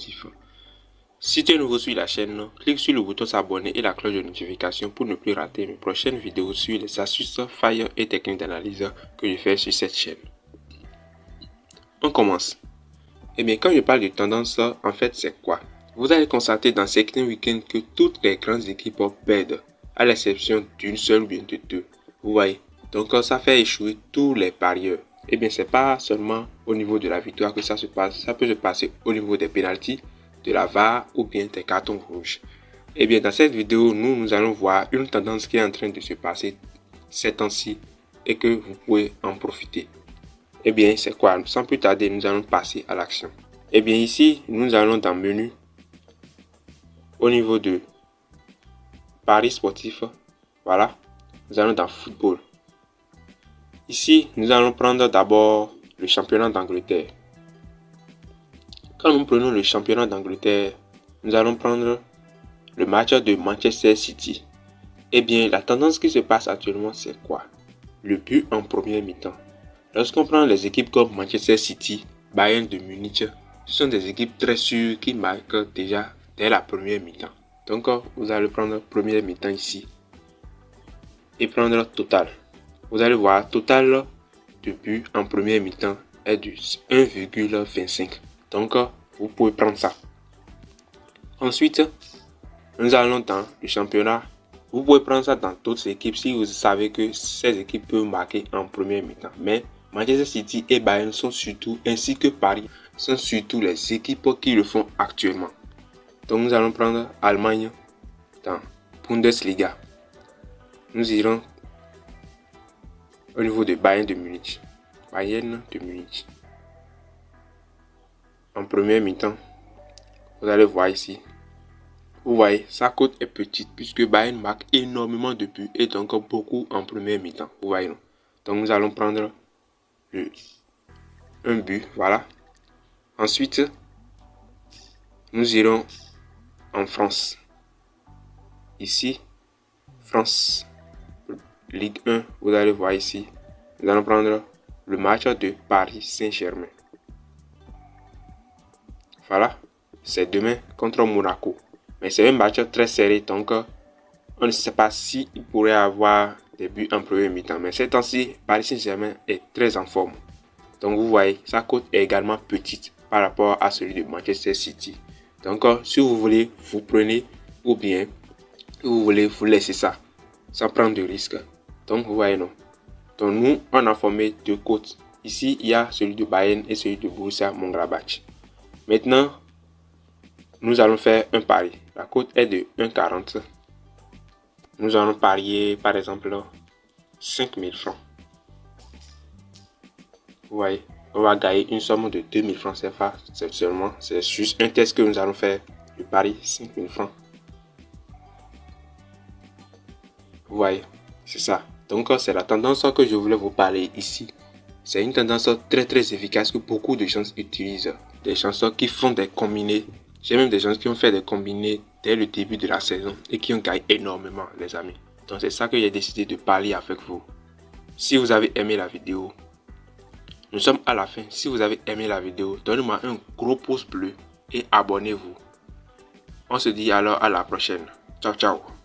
sportifs. Si tu es nouveau sur la chaîne, clique sur le bouton s'abonner et la cloche de notification pour ne plus rater mes prochaines vidéos sur les astuces, failles et techniques d'analyse que je fais sur cette chaîne. On commence. Eh bien, quand je parle de tendance, en fait, c'est quoi? Vous allez constater dans certains week-ends que toutes les grandes équipes perdent, à l'exception d'une seule ou bien de deux. Vous voyez? Donc, ça fait échouer tous les parieurs. Eh bien, c'est pas seulement au niveau de la victoire que ça se passe, ça peut se passer au niveau des pénaltys, de la VAR ou bien des cartons rouges. Eh bien, dans cette vidéo, nous allons voir une tendance qui est en train de se passer ces temps-ci et que vous pouvez en profiter. Eh bien, c'est quoi? Sans plus tarder, nous allons passer à l'action. Eh bien, ici, nous allons dans menu au niveau de paris sportif. Voilà, nous allons dans football. Ici, nous allons prendre d'abord le championnat d'Angleterre. Quand nous prenons le championnat d'Angleterre, nous allons prendre le match de Manchester City. Eh bien, la tendance qui se passe actuellement, c'est quoi? Le but en première mi-temps. Lorsqu'on prend les équipes comme Manchester City, Bayern de Munich, ce sont des équipes très sûres qui marquent déjà dès la première mi-temps. Donc, vous allez prendre première mi-temps ici et prendre total. Vous allez voir, total de but en première mi-temps est de 1,25. Donc, vous pouvez prendre ça. Ensuite, nous allons dans le championnat. Vous pouvez prendre ça dans d'autres équipes si vous savez que ces équipes peuvent marquer en première mi-temps. Mais Manchester City et Bayern sont surtout, ainsi que Paris, sont surtout les équipes qui le font actuellement. Donc, nous allons prendre Allemagne dans Bundesliga. Nous irons au niveau de Bayern de Munich. Bayern de Munich. En première mi-temps, vous allez voir ici. Vous voyez, sa cote est petite puisque Bayern marque énormément de buts et donc beaucoup en première mi-temps. Vous voyez, non? Donc nous allons prendre un but, voilà. Ensuite, nous irons en France. Ici, France, Ligue 1, vous allez voir ici. Nous allons prendre le match de Paris Saint-Germain. Voilà, c'est demain contre Monaco. Mais c'est un match très serré, donc on ne sait pas s'il pourrait avoir des buts en première mi-temps. Mais ces temps-ci, Paris Saint-Germain est très en forme. Donc vous voyez, sa cote est également petite par rapport à celui de Manchester City. Donc si vous voulez, vous prenez ou bien si vous voulez, vous laissez ça sans prendre de risque. Donc vous voyez, non. Donc nous, on a formé deux cotes. Ici, il y a celui de Bayern et celui de Borussia Mönchengladbach. Maintenant, nous allons faire un pari. La cote est de 1,40. Nous allons parier, par exemple, 5000 francs. Vous voyez, on va gagner une somme de 2000 francs CFA. C'est juste un test que nous allons faire. Le pari 5000 francs. Vous voyez, c'est ça. Donc, c'est la tendance que je voulais vous parler ici. C'est une tendance très efficace que beaucoup de gens utilisent. Des chansons qui font des combinés. J'ai même des gens qui ont fait des combinés dès le début de la saison et qui ont gagné énormément, les amis. Donc, c'est ça que j'ai décidé de parler avec vous. Si vous avez aimé la vidéo, nous sommes à la fin. Si vous avez aimé la vidéo, donnez-moi un gros pouce bleu et abonnez-vous. On se dit alors à la prochaine. Ciao, ciao.